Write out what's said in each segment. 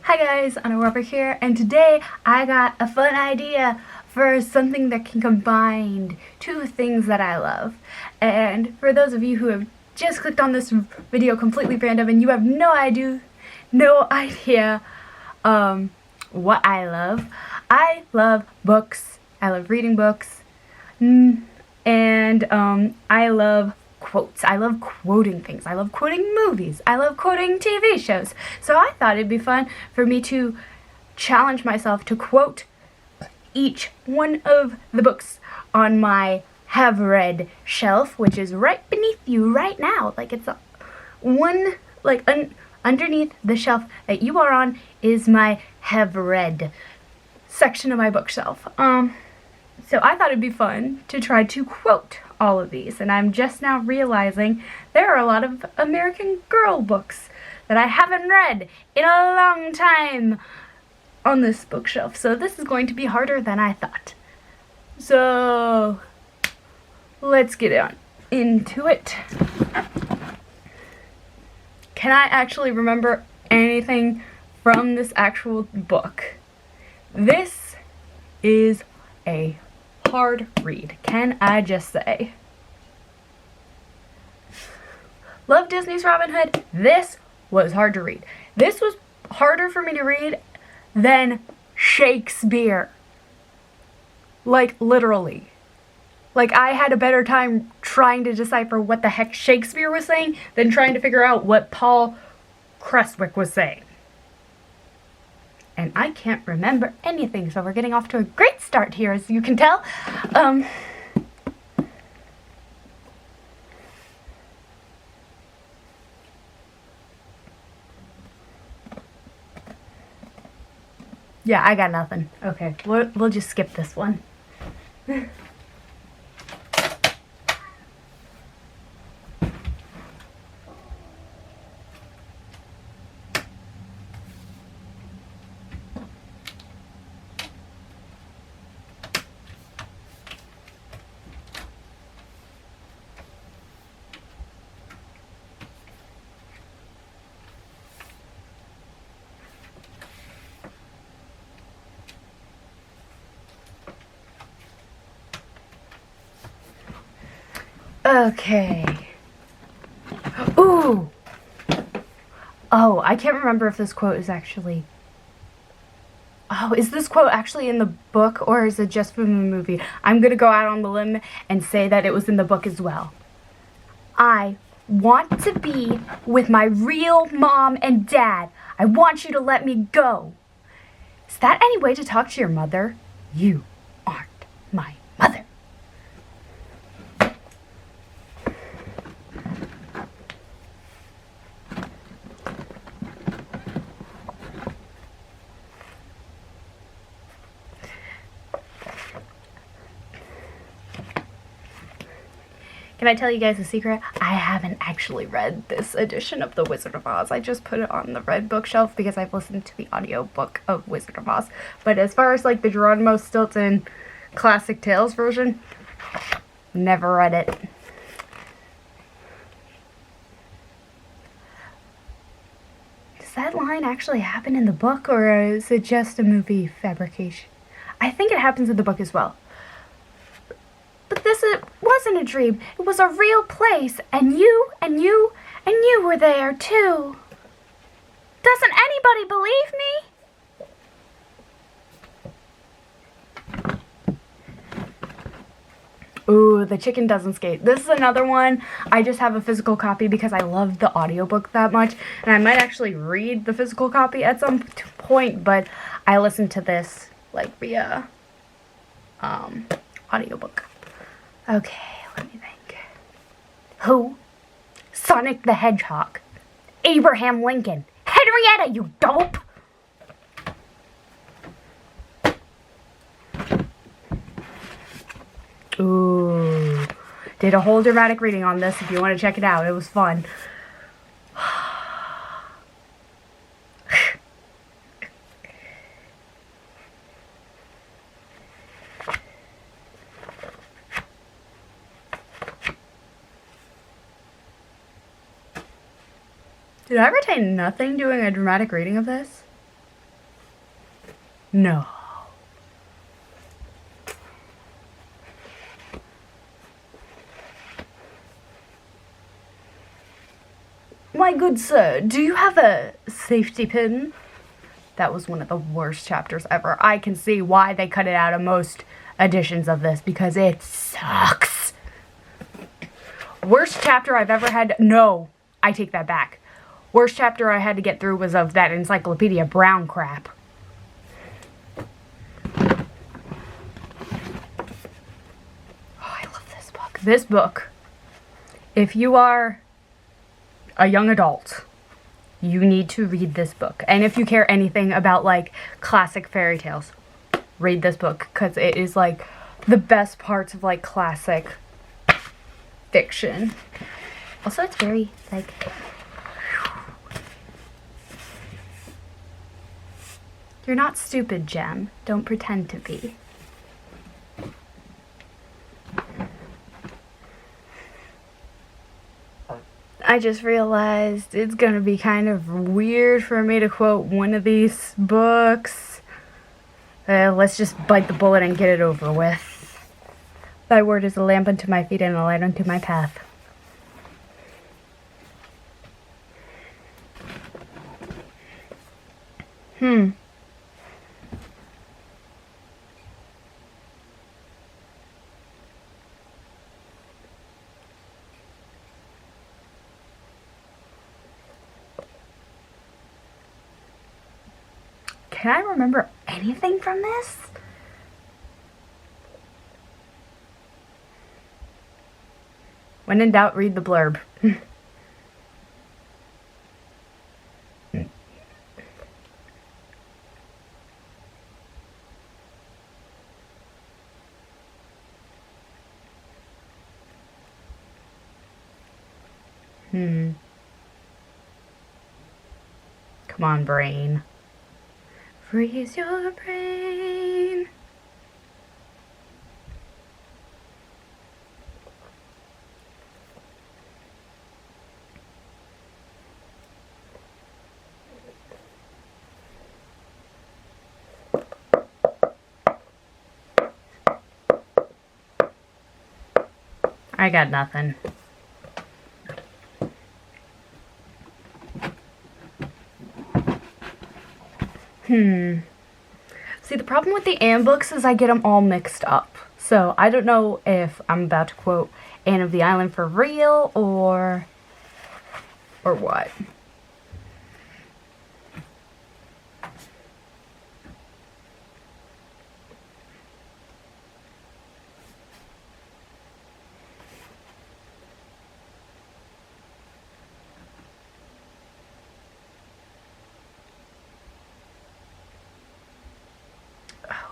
Hi guys, Anna Weber here, and today I got a fun idea for something that can combine two things that I love. And for those of you who have just clicked on this video completely random and you have no idea what I love books. I love reading books, and I love quotes. I love quoting things. I love quoting movies. I love quoting TV shows. So I thought it'd be fun for me to challenge myself to quote each one of the books on my have read shelf, which is right beneath you right now. Like it's underneath the shelf that you are on is my have read section of my bookshelf. So I thought it'd be fun to try to quote all of these, and I'm just now realizing there are a lot of American Girl books that I haven't read in a long time on this bookshelf, so this is going to be harder than I thought. So let's get on into it. Can I actually remember anything from this actual book? This is a hard read, can I just say? Love Disney's Robin Hood. This was hard to read. This was harder for me to read than Shakespeare. Like, literally. Like, I had a better time trying to decipher what the heck Shakespeare was saying than trying to figure out what Paul Creswick was saying. And I can't remember anything, so we're getting off to a great start here, as you can tell. Yeah, I got nothing. Okay, we'll just skip this one. Okay. Ooh! Oh, I can't remember if this quote is actually... Oh, is this quote actually in the book, or is it just from the movie? I'm gonna go out on the limb and say that it was in the book as well. I want to be with my real mom and dad. I want you to let me go. Is that any way to talk to your mother? You aren't my mother. Can I tell you guys a secret? I haven't actually read this edition of The Wizard of Oz. I just put it on the red bookshelf because I've listened to the audiobook of Wizard of Oz. But as far as like the Geronimo Stilton Classic Tales version, never read it. Does that line actually happen in the book, or is it just a movie fabrication? I think it happens in the book as well. But this wasn't a dream. It was a real place, and you were there too. Doesn't anybody believe me? Ooh, The Chicken Doesn't Skate. This is another one. I just have a physical copy because I love the audiobook that much, and I might actually read the physical copy at some point, but I listened to this like via audiobook. Okay, let me think. Who? Sonic the Hedgehog. Abraham Lincoln. Henrietta, you dope! Ooh. Did a whole dramatic reading on this if you want to check it out. It was fun. Did I retain nothing doing a dramatic reading of this? No. My good sir, do you have a safety pin? That was one of the worst chapters ever. I can see why they cut it out of most editions of this, because it sucks. Worst chapter I've ever had. No, I take that back. Worst chapter I had to get through was of that Encyclopedia Brown crap. Oh, I love this book. This book, if you are a young adult, you need to read this book. And if you care anything about like classic fairy tales, read this book, because it is like the best parts of like classic fiction. Also, it's very like, you're not stupid, Jem. Don't pretend to be. I just realized it's gonna be kind of weird for me to quote one of these books. Let's just bite the bullet and get it over with. Thy word is a lamp unto my feet and a light unto my path. Can I remember anything from this? When in doubt, read the blurb. Come on, brain. Freeze your brain. I got nothing. See, the problem with the Anne books is I get them all mixed up. So I don't know if I'm about to quote Anne of the Island for real or what.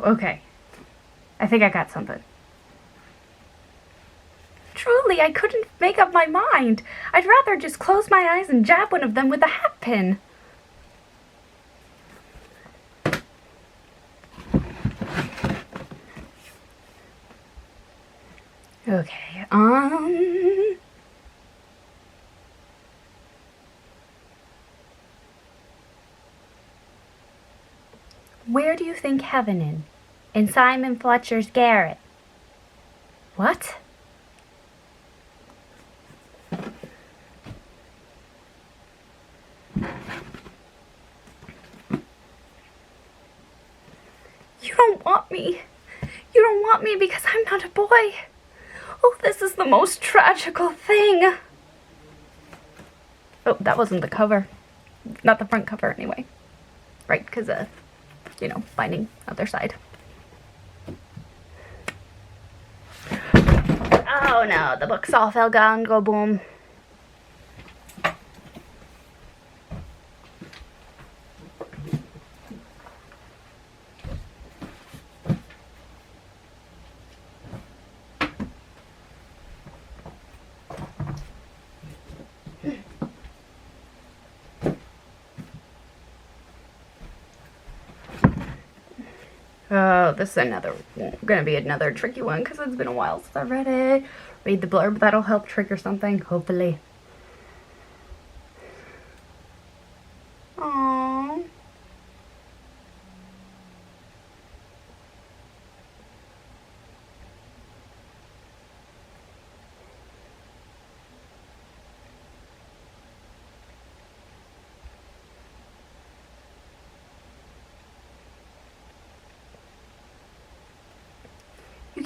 Okay, I think I got something. Truly, I couldn't make up my mind. I'd rather just close my eyes and jab one of them with a hat pin. Okay, where do you think heaven is? In Simon Fletcher's garret. What? You don't want me. You don't want me because I'm not a boy. Oh, this is the most tragical thing. Oh, that wasn't the cover. Not the front cover, anyway. Right, because, you know, binding other side. Oh no, the books all fell down, go boom. Oh, this is gonna be another tricky one because it's been a while since I read it. Read the blurb, that'll help trigger something, hopefully. Aww.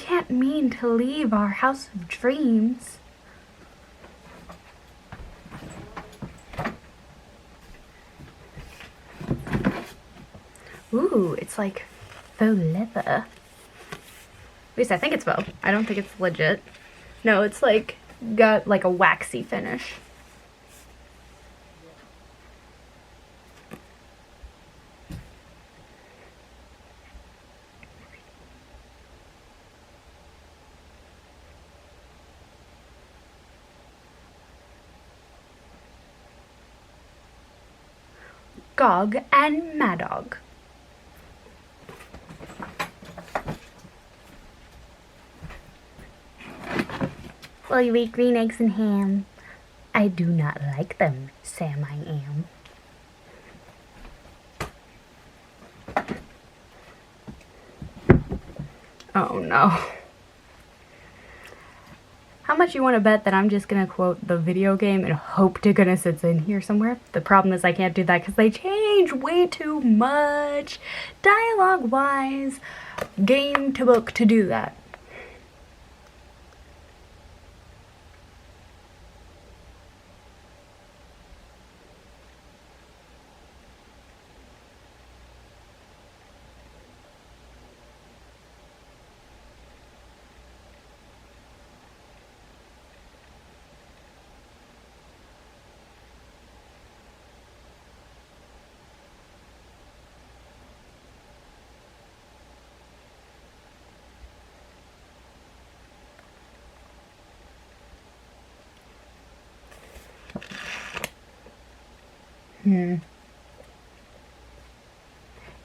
can't mean to leave our house of dreams. Ooh, it's like faux leather. At least I think it's faux. I don't think it's legit. No, it's like got like a waxy finish. Gog and Madog. Will you eat green eggs and ham? I do not like them, Sam I am. Oh no. How much you want to bet that I'm just going to quote the video game and hope to goodness it's in here somewhere? The problem is I can't do that because they change way too much dialogue-wise, game to book to do that.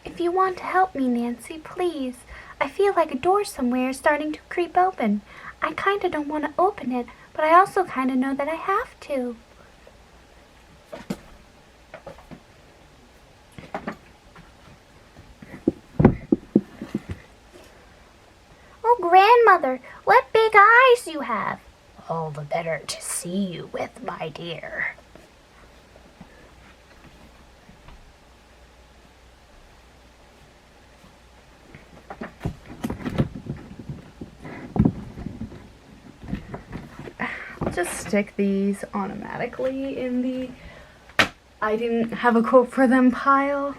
If you want to help me, Nancy, please. I feel like a door somewhere is starting to creep open. I kinda don't want to open it, but I also kinda know that I have to. Oh, grandmother, what big eyes you have. All the better to see you with, my dear. I'll just stick these automatically in the I didn't have a quote for them pile.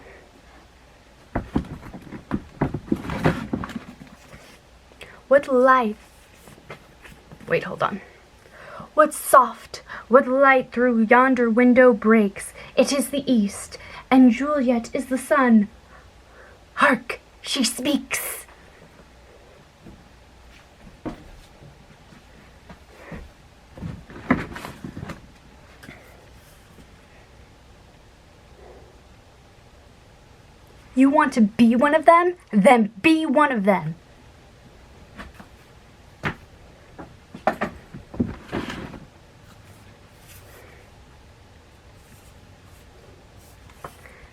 What life? Wait, hold on. What soft, what light through yonder window breaks? It is the east, and Juliet is the sun. Hark, she speaks. You want to be one of them? Then be one of them.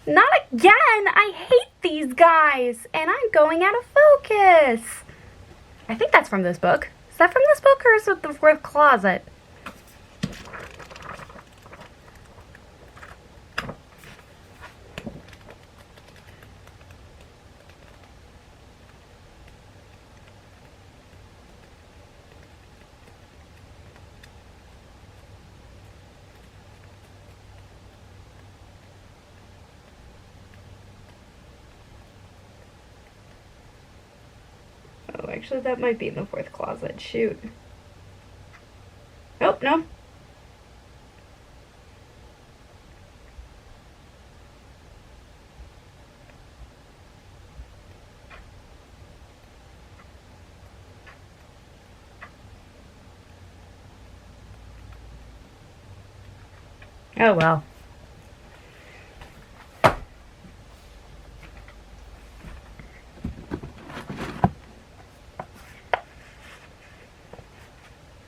Not again! I hate these guys! And I'm going out of focus! I think that's from this book. Is that from this book or is it the fourth closet? Oh, actually, that might be in the fourth closet. Shoot. Oh, no. Oh, well.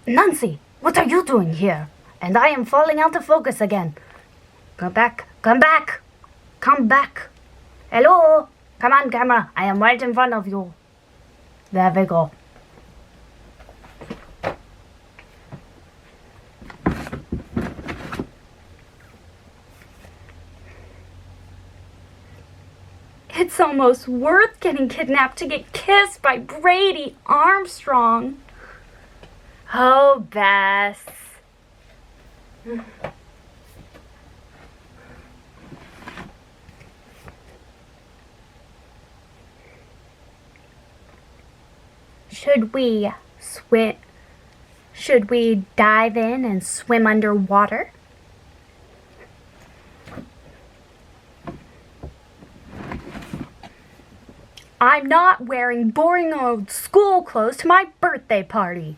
Nancy, what are you doing here? And I am falling out of focus again. Come back, come back, come back. Hello? Come on, camera. I am right in front of you. There we go. It's almost worth getting kidnapped to get kissed by Brady Armstrong. Oh, Bess. Should we swim? Should we dive in and swim underwater? I'm not wearing boring old school clothes to my birthday party.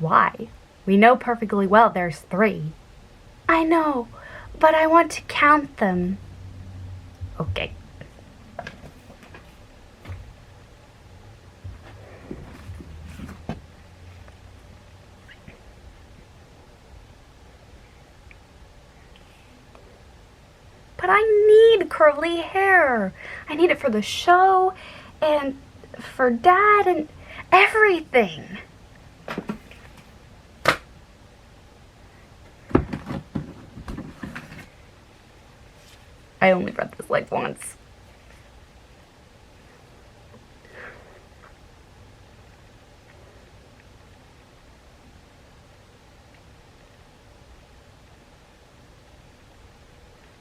Why? We know perfectly well there's 3. I know, but I want to count them. Okay. But I need curly hair. I need it for the show and for Dad and everything. I only read this like once.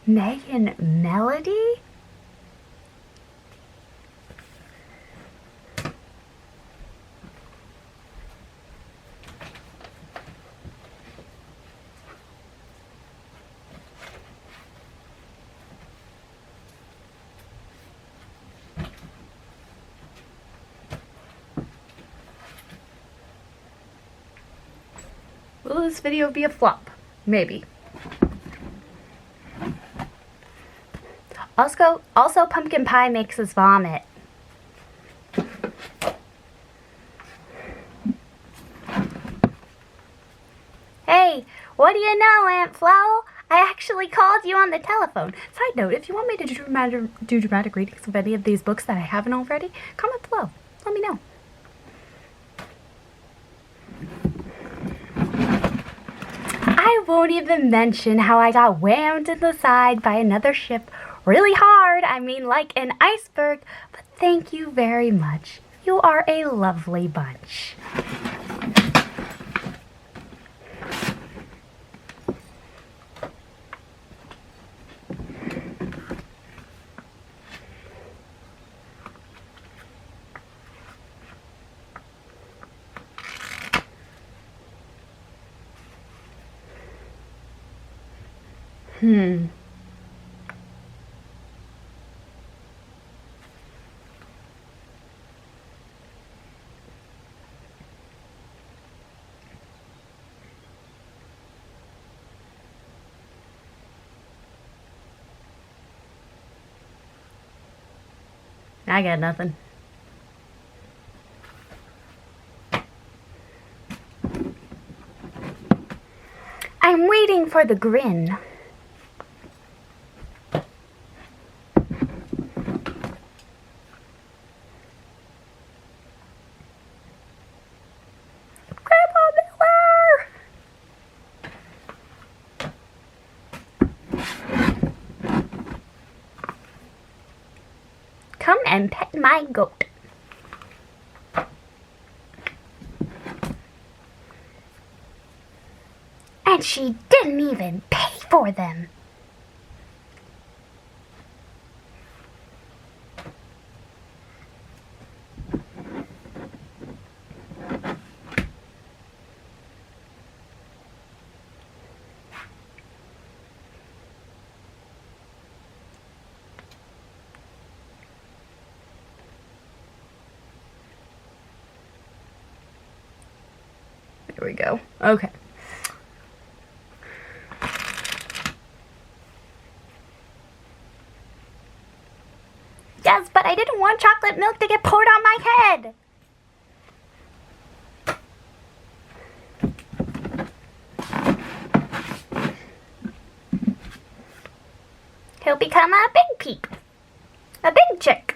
Megan Melody? Will this video be a flop? Maybe. Also, pumpkin pie makes us vomit. Hey, what do you know, Aunt Flo? I actually called you on the telephone. Side note, if you want me to do dramatic readings of any of these books that I haven't already, comment below. Let me know. I won't even mention how I got whammed in the side by another ship really hard. I mean, like an iceberg. But thank you very much. You are a lovely bunch. I got nothing. I'm waiting for the grin. Come and pet my goat. And she didn't even pay for them. There we go. Okay. Yes, but I didn't want chocolate milk to get poured on my head. He'll become a big peep. A big chick.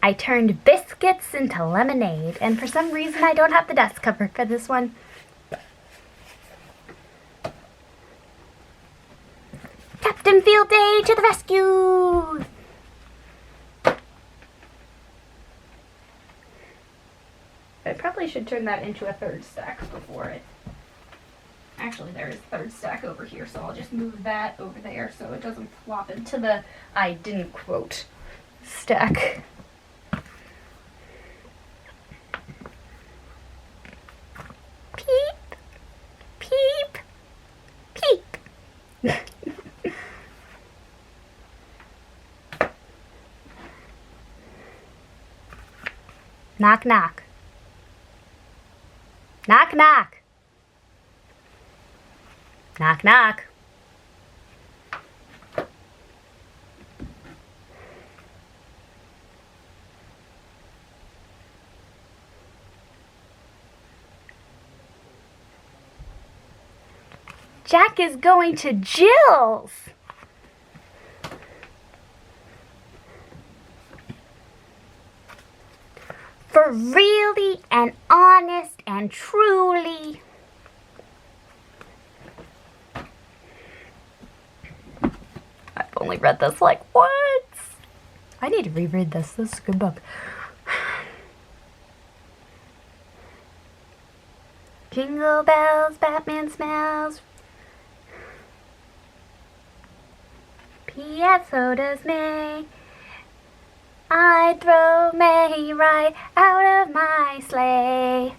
I turned biscuits into lemonade, and for some reason I don't have the dust cover for this one. Captain Field Day to the rescue! I probably should turn that into a third stack before it. Actually, there is a third stack over here, so I'll just move that over there so it doesn't flop into the I didn't quote stack. Peep, peep, peep. Knock, knock. Knock, knock. Knock, knock. Jack is going to Jill's. For really and honest and truly. I've only read this like once. I need to reread this. This is a good book. Jingle bells, Batman smells. P.S. So does May. I'd throw May right out of my sleigh.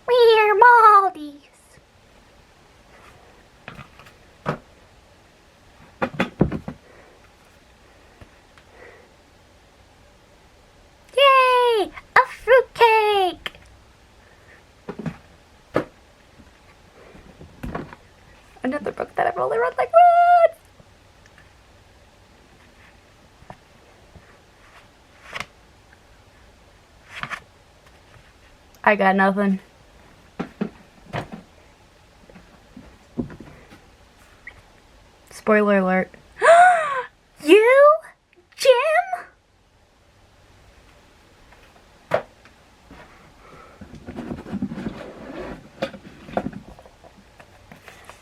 We're Maldies. Yay! A fruitcake! Another book that I've only read like once. I got nothing. Spoiler alert. You? Jim?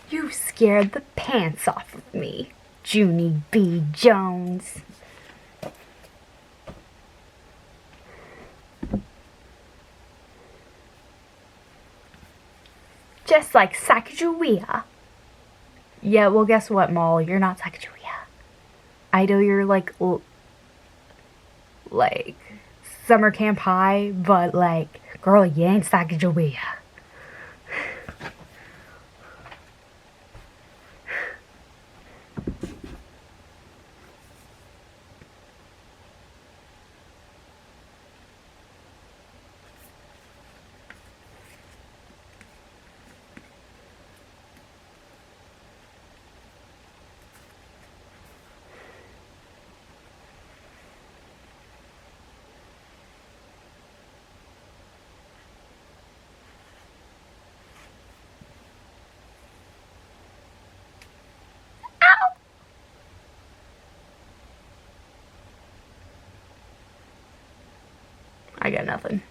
You scared the pants off of me, Junie B. Jones. Just like Sacagawea. Yeah, well, guess what, Molly? You're not Sacagawea. I know you're like summer camp high, but like, girl, you ain't Sacagawea. I got nothing.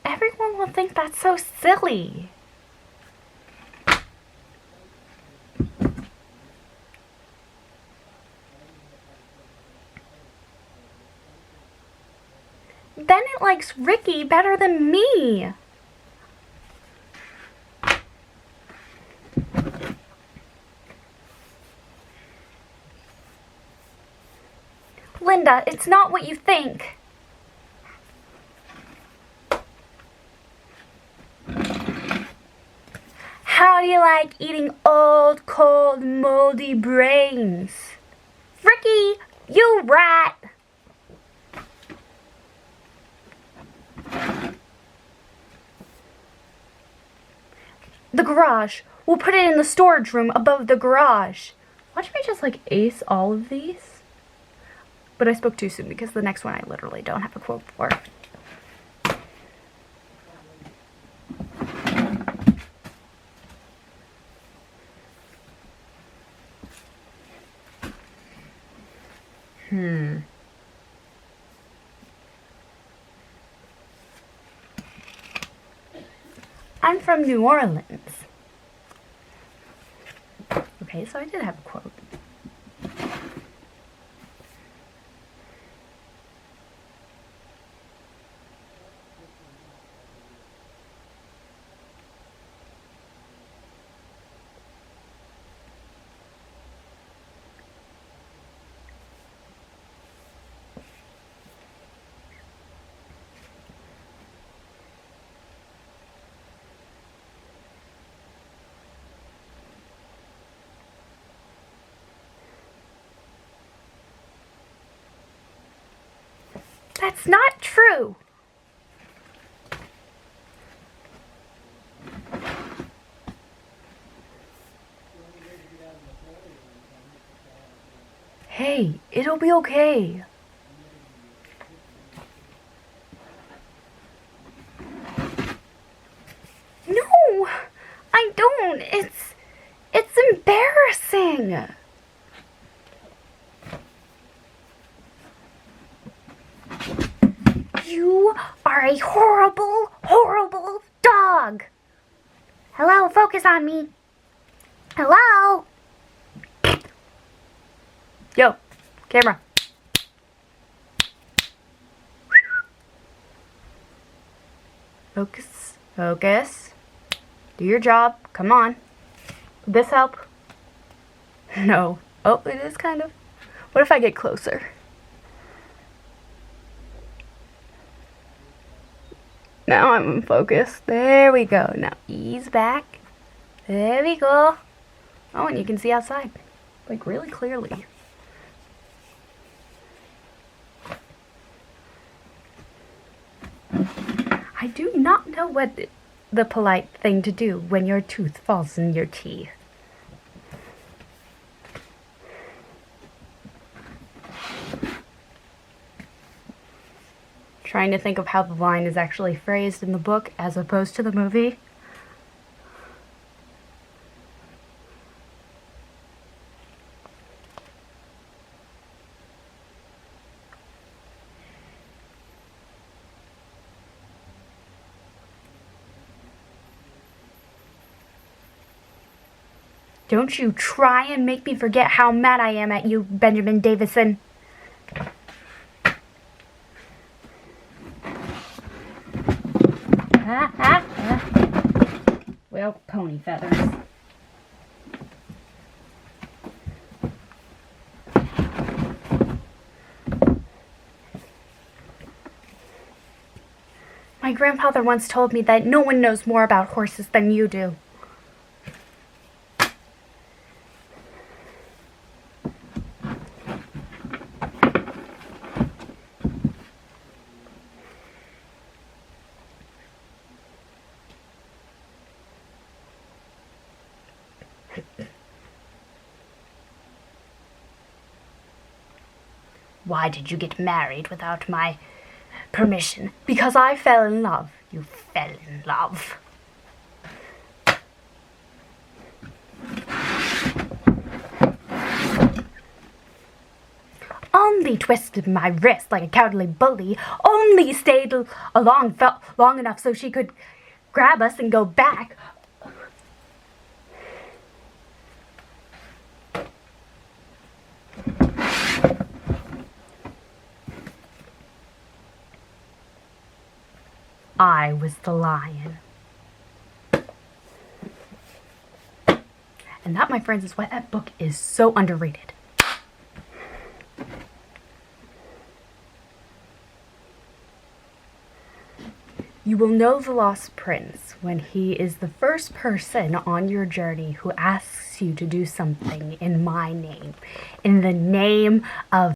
Everyone will think that's so silly. Then it likes Ricky better than me. Linda, it's not what you think. How do you like eating old, cold, moldy brains? Ricky, you rat! The garage. We'll put it in the storage room above the garage. Watch me just like ace all of these. But I spoke too soon because the next one I literally don't have a quote for. I'm from New Orleans. Okay, so I did have a quote. That's not true. Hey, it'll be okay. No, I don't. It's embarrassing. You are a horrible, horrible dog. Hello, focus on me. Hello? Yo, camera. Focus, focus. Do your job. Come on. Would this help? No. Oh, it is kind of. What if I get closer? Now I'm in focus. There we go. Now ease back. There we go. Oh, and you can see outside. Like, really clearly. I do not know what the polite thing to do when your tooth falls in your teeth. Trying to think of how the line is actually phrased in the book as opposed to the movie. Don't you try and make me forget how mad I am at you, Benjamin Davison. Well, pony feathers. My grandfather once told me that no one knows more about horses than you do. Why did you get married without my permission? Because I fell in love. You fell in love. Only twisted my wrist like a cowardly bully. Only stayed long enough so she could grab us and go back. I was the lion. And that, my friends, is why that book is so underrated. You will know the lost prince when he is the first person on your journey who asks you to do something in my name, in the name of